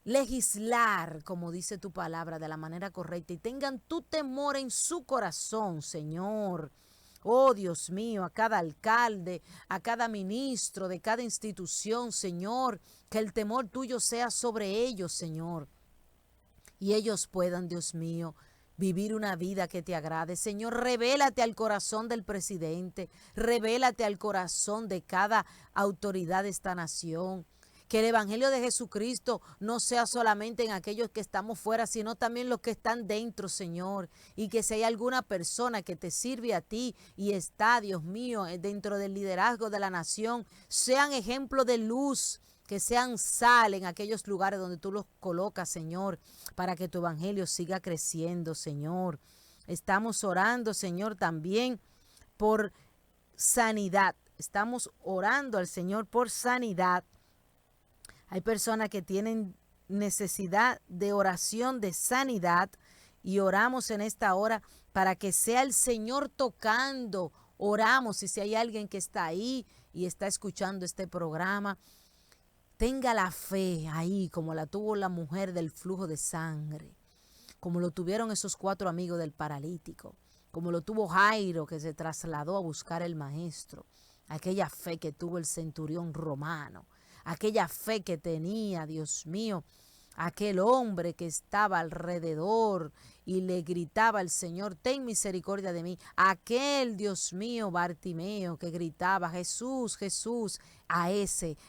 legislar, como dice tu palabra, de la manera correcta y tengan tu temor en su corazón, Señor. Oh, Dios mío, a cada alcalde, a cada ministro de cada institución, Señor, que el temor tuyo sea sobre ellos, Señor. Y ellos puedan, Dios mío, vivir una vida que te agrade. Señor, revélate al corazón del presidente, revélate al corazón de cada autoridad de esta nación. Que el evangelio de Jesucristo no sea solamente en aquellos que estamos fuera, sino también los que están dentro, Señor. Y que si hay alguna persona que te sirve a ti y está, Dios mío, dentro del liderazgo de la nación, sean ejemplo de luz, que sean sal en aquellos lugares donde tú los colocas, Señor, para que tu evangelio siga creciendo, Señor. Estamos orando, Señor, también por sanidad. Estamos orando al Señor por sanidad. Hay personas que tienen necesidad de oración de sanidad y oramos en esta hora para que sea el Señor tocando. Oramos y si hay alguien que está ahí y está escuchando este programa, tenga la fe ahí como la tuvo la mujer del flujo de sangre, como lo tuvieron esos 4 amigos del paralítico, como lo tuvo Jairo que se trasladó a buscar el maestro, aquella fe que tuvo el centurión romano. Aquella fe que tenía, Dios mío, aquel hombre que estaba alrededor y le gritaba al Señor, ten misericordia de mí. Aquel, Dios mío, Bartimeo que gritaba, Jesús, Jesús,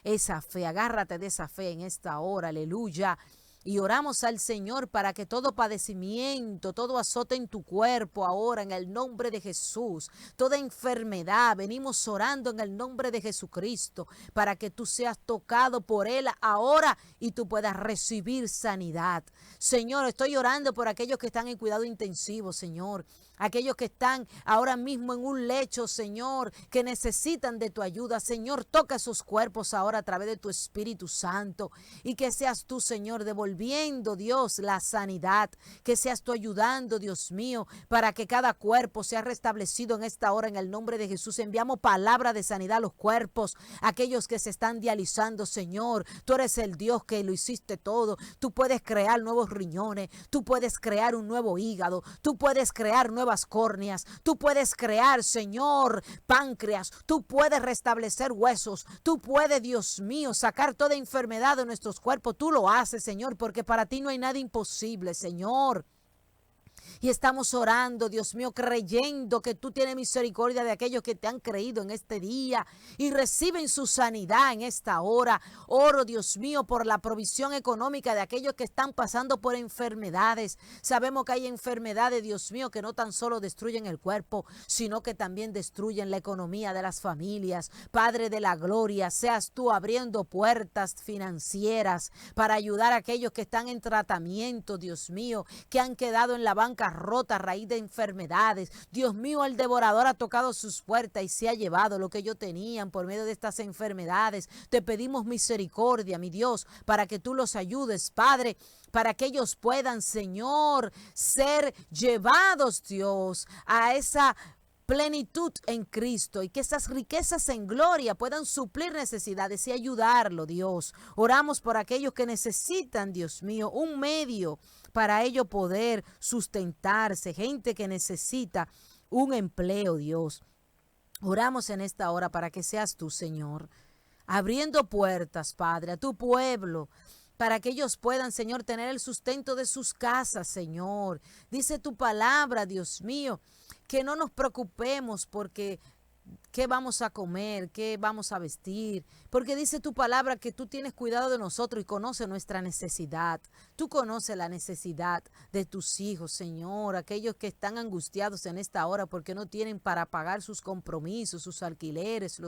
esa fe, agárrate de esa fe en esta hora, aleluya. Y oramos al Señor para que todo padecimiento, todo azote en tu cuerpo ahora en el nombre de Jesús, toda enfermedad, venimos orando en el nombre de Jesucristo para que tú seas tocado por Él ahora y tú puedas recibir sanidad. Señor, estoy orando por aquellos que están en cuidado intensivo, Señor. Aquellos que están ahora mismo en un lecho, Señor, que necesitan de tu ayuda. Señor, toca esos cuerpos ahora a través de tu Espíritu Santo y que seas tú, Señor, devolviendo, Dios, la sanidad. Que seas tú ayudando, Dios mío, para que cada cuerpo sea restablecido en esta hora en el nombre de Jesús. Enviamos palabra de sanidad a los cuerpos, aquellos que se están dializando, Señor. Tú eres el Dios que lo hiciste todo. Tú puedes crear nuevos riñones, tú puedes crear un nuevo hígado, tú puedes crear nuevas córneas, tú puedes crear, Señor, páncreas, tú puedes restablecer huesos, tú puedes, Dios mío, sacar toda enfermedad de nuestros cuerpos. Tú lo haces, Señor, porque para ti no hay nada imposible, Señor. Y estamos orando, Dios mío, creyendo que tú tienes misericordia de aquellos que te han creído en este día y reciben su sanidad en esta hora. Oro, Dios mío, por la provisión económica de aquellos que están pasando por enfermedades. Sabemos que hay enfermedades, Dios mío, que no tan solo destruyen el cuerpo, sino que también destruyen la economía de las familias. Padre de la gloria, seas tú abriendo puertas financieras para ayudar a aquellos que están en tratamiento, Dios mío, que han quedado en la banca rota a raíz de enfermedades. Dios mío, el devorador ha tocado sus puertas y se ha llevado lo que ellos tenían por medio de estas enfermedades. Te pedimos misericordia, mi Dios, para que tú los ayudes, Padre, para que ellos puedan, Señor, ser llevados, Dios, a esa plenitud en Cristo y que esas riquezas en gloria puedan suplir necesidades y ayudarlo, Dios. Oramos por aquellos que necesitan, Dios mío, un medio para ello poder sustentarse, gente que necesita un empleo, Dios. Oramos en esta hora para que seas tú, Señor, abriendo puertas, Padre, a tu pueblo, para que ellos puedan, Señor, tener el sustento de sus casas, Señor. Dice tu palabra, Dios mío, que no nos preocupemos porque qué vamos a comer, qué vamos a vestir, porque dice tu palabra que tú tienes cuidado de nosotros y conoces nuestra necesidad. Tú conoces la necesidad de tus hijos, Señor, aquellos que están angustiados en esta hora porque no tienen para pagar sus compromisos, sus alquileres,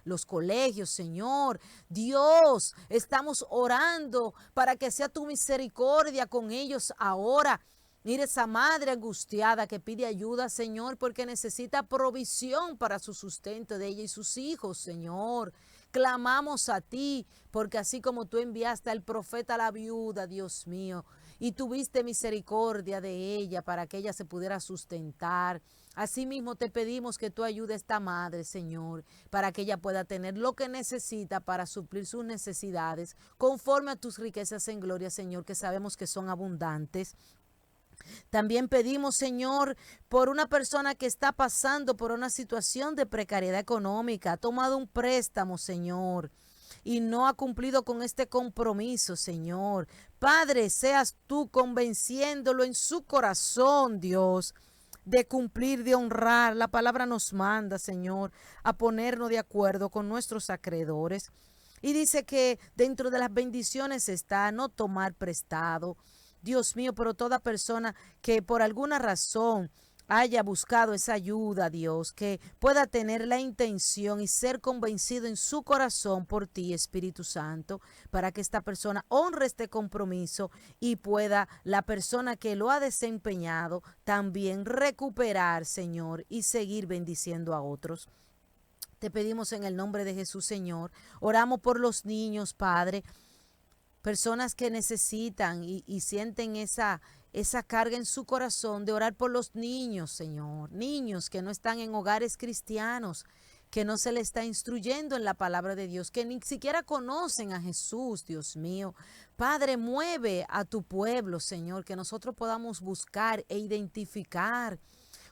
los colegios, Señor. Dios, estamos orando para que sea tu misericordia con ellos ahora. Mire esa madre angustiada que pide ayuda, Señor, porque necesita provisión para su sustento de ella y sus hijos, Señor. Clamamos a ti, porque así como tú enviaste al profeta a la viuda, Dios mío, y tuviste misericordia de ella para que ella se pudiera sustentar. Asimismo te pedimos que tú ayudes a esta madre, Señor, para que ella pueda tener lo que necesita para suplir sus necesidades, conforme a tus riquezas en gloria, Señor, que sabemos que son abundantes. También pedimos, Señor, por una persona que está pasando por una situación de precariedad económica, ha tomado un préstamo, Señor, y no ha cumplido con este compromiso, Señor. Padre, seas tú convenciéndolo en su corazón, Dios, de cumplir, de honrar. La palabra nos manda, Señor, a ponernos de acuerdo con nuestros acreedores. Y dice que dentro de las bendiciones está no tomar prestado. Dios mío, pero toda persona que por alguna razón haya buscado esa ayuda, Dios, que pueda tener la intención y ser convencido en su corazón por ti, Espíritu Santo, para que esta persona honre este compromiso y pueda la persona que lo ha desempeñado también recuperar, Señor, y seguir bendiciendo a otros. Te pedimos en el nombre de Jesús, Señor. Oramos por los niños, Padre. Personas que necesitan y sienten esa carga en su corazón de orar por los niños, Señor. Niños que no están en hogares cristianos, que no se les está instruyendo en la palabra de Dios, que ni siquiera conocen a Jesús, Dios mío. Padre, mueve a tu pueblo, Señor, que nosotros podamos buscar e identificar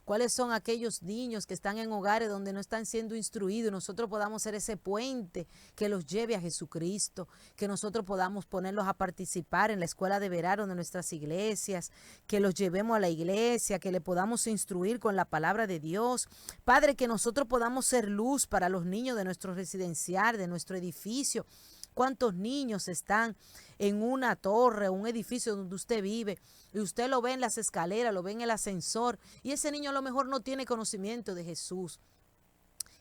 cuáles son aquellos niños que están en hogares donde no están siendo instruidos, y nosotros podamos ser ese puente que los lleve a Jesucristo, que nosotros podamos ponerlos a participar en la escuela de verano de nuestras iglesias, que los llevemos a la iglesia, que le podamos instruir con la palabra de Dios. Padre, que nosotros podamos ser luz para los niños de nuestro residencial, de nuestro edificio. ¿Cuántos niños están en una torre, un edificio donde usted vive? Y usted lo ve en las escaleras, lo ve en el ascensor, y ese niño a lo mejor no tiene conocimiento de Jesús.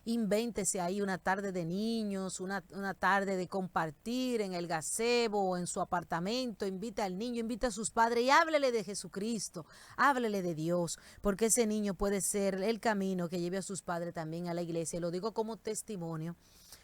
Invéntese ahí una tarde de niños, una tarde de compartir en el gazebo o en su apartamento. Invita al niño, invita a sus padres y háblele de Jesucristo, háblele de Dios, porque ese niño puede ser el camino que lleve a sus padres también a la iglesia. Y lo digo como testimonio,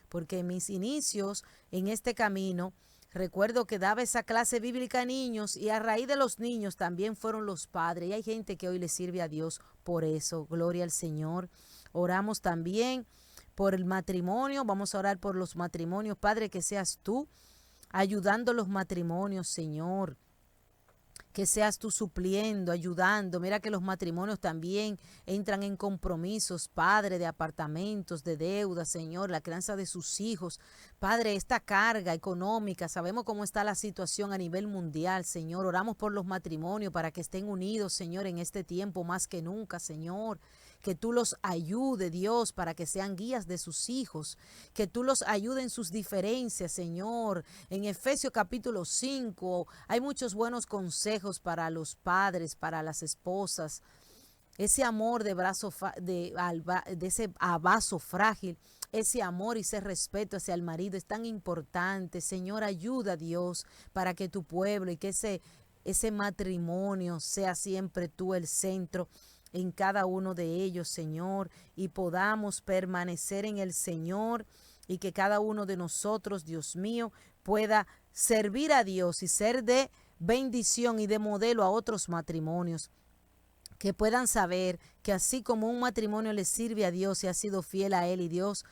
porque en mis inicios en este camino, recuerdo que daba esa clase bíblica a niños y a raíz de los niños también fueron los padres. Y hay gente que hoy le sirve a Dios por eso. Gloria al Señor. Oramos también por el matrimonio. Vamos a orar por los matrimonios. Padre, que seas tú ayudando a los matrimonios, Señor. Que seas tú supliendo, ayudando. Mira que los matrimonios también entran en compromisos, Padre, de apartamentos, de deudas, Señor, la crianza de sus hijos. Padre, esta carga económica, sabemos cómo está la situación a nivel mundial, Señor. Oramos por los matrimonios para que estén unidos, Señor, en este tiempo más que nunca, Señor. Que tú los ayude, Dios, para que sean guías de sus hijos, que tú los ayude en sus diferencias, Señor. En Efesios capítulo 5 hay muchos buenos consejos para los padres, para las esposas. Ese amor de ese vaso frágil, ese amor y ese respeto hacia el marido es tan importante. Señor, ayuda a Dios para que tu pueblo y que ese matrimonio sea siempre tú el centro en cada uno de ellos, Señor, y podamos permanecer en el Señor y que cada uno de nosotros, Dios mío, pueda servir a Dios y ser de bendición y de modelo a otros matrimonios, que puedan saber que así como un matrimonio le sirve a Dios y ha sido fiel a Él y Dios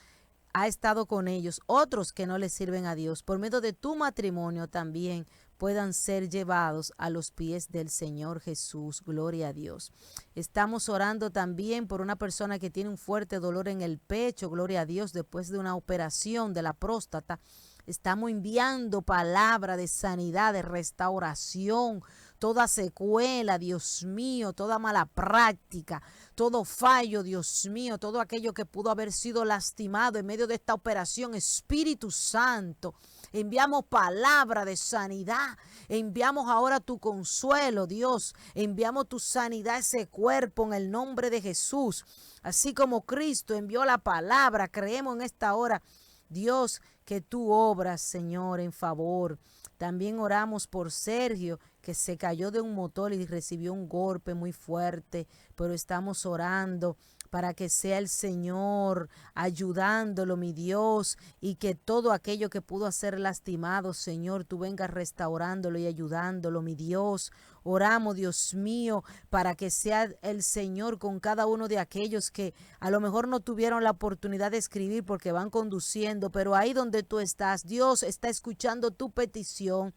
ha estado con ellos, otros que no le sirven a Dios, por medio de tu matrimonio también puedan ser llevados a los pies del Señor Jesús. Gloria a Dios. Estamos orando también por una persona que tiene un fuerte dolor en el pecho, gloria a Dios, después de una operación de la próstata. Estamos enviando palabra de sanidad, de restauración, toda secuela, Dios mío, toda mala práctica, todo fallo, Dios mío, todo aquello que pudo haber sido lastimado en medio de esta operación. Espíritu Santo, enviamos palabra de sanidad, enviamos ahora tu consuelo, Dios, enviamos tu sanidad a ese cuerpo en el nombre de Jesús. Así como Cristo envió la palabra, creemos en esta hora, Dios, que tú obras, Señor, en favor. También oramos por Sergio, que se cayó de un motor y recibió un golpe muy fuerte, pero estamos orando para que sea el Señor ayudándolo, mi Dios, y que todo aquello que pudo hacer lastimado, Señor, tú vengas restaurándolo y ayudándolo, mi Dios. Oramos, Dios mío, para que sea el Señor con cada uno de aquellos que a lo mejor no tuvieron la oportunidad de escribir porque van conduciendo, pero ahí donde tú estás, Dios está escuchando tu petición.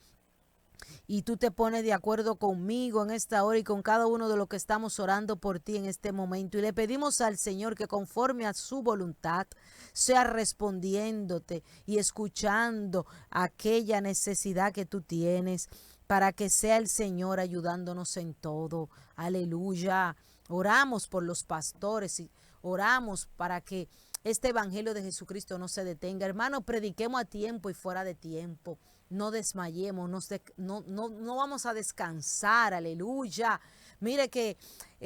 Y tú te pones de acuerdo conmigo en esta hora y con cada uno de los que estamos orando por ti en este momento. Y le pedimos al Señor que conforme a su voluntad sea respondiéndote y escuchando aquella necesidad que tú tienes, para que sea el Señor ayudándonos en todo. Aleluya. Oramos por los pastores y oramos para que este evangelio de Jesucristo no se detenga. Hermano, prediquemos a tiempo y fuera de tiempo. No desmayemos, no vamos a descansar, aleluya. Mire que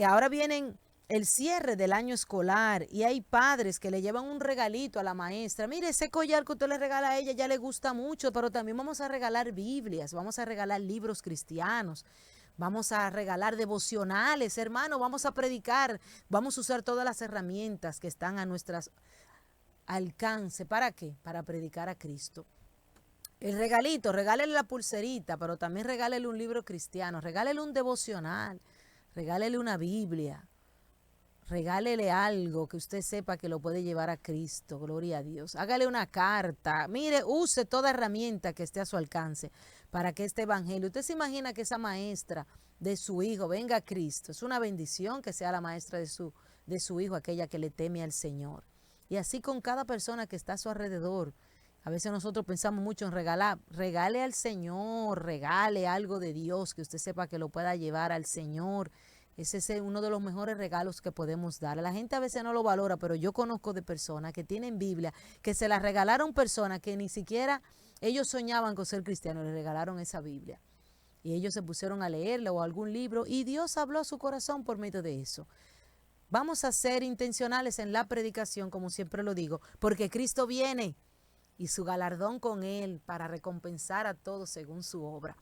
ahora vienen el cierre del año escolar y hay padres que le llevan un regalito a la maestra. Mire, ese collar que usted le regala a ella ya le gusta mucho, pero también vamos a regalar Biblias, vamos a regalar libros cristianos. Vamos a regalar devocionales, hermano, vamos a predicar, vamos a usar todas las herramientas que están a nuestro alcance. ¿Para qué? Para predicar a Cristo. El regalito, regálele la pulserita, pero también regálele un libro cristiano, regálele un devocional, regálele una Biblia, regálele algo que usted sepa que lo puede llevar a Cristo, gloria a Dios. Hágale una carta, mire, use toda herramienta que esté a su alcance para que este evangelio, usted se imagina que esa maestra de su hijo venga a Cristo, es una bendición que sea la maestra de su hijo, aquella que le teme al Señor. Y así con cada persona que está a su alrededor. A veces nosotros pensamos mucho en regalar. Regale al Señor, regale algo de Dios que usted sepa que lo pueda llevar al Señor. Ese es uno de los mejores regalos que podemos dar. La gente a veces no lo valora, pero yo conozco de personas que tienen Biblia, que se la regalaron personas que ni siquiera ellos soñaban con ser cristianos, le regalaron esa Biblia. Y ellos se pusieron a leerla o algún libro y Dios habló a su corazón por medio de eso. Vamos a ser intencionales en la predicación, como siempre lo digo, porque Cristo viene y su galardón con él para recompensar a todos según su obra.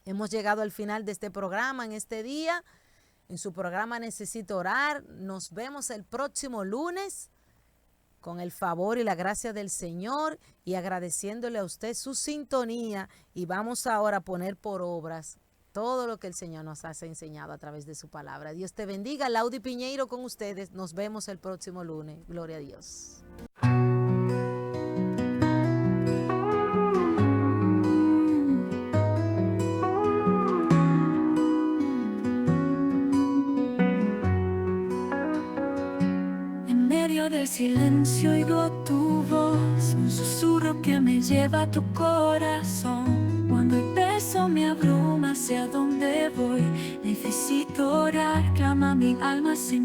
Hemos llegado al final de este programa en este día. En su programa Necesito Orar. Nos vemos el próximo lunes con el favor y la gracia del Señor y agradeciéndole a usted su sintonía. Y vamos ahora a poner por obras todo lo que el Señor nos ha enseñado a través de su palabra. Dios te bendiga. Laudy Piñeiro con ustedes. Nos vemos el próximo lunes. Gloria a Dios. Del silencio oigo tu voz, un susurro que me lleva a tu corazón. Cuando el peso me abruma, hacia dónde voy, necesito orar, clama mi alma, Señor.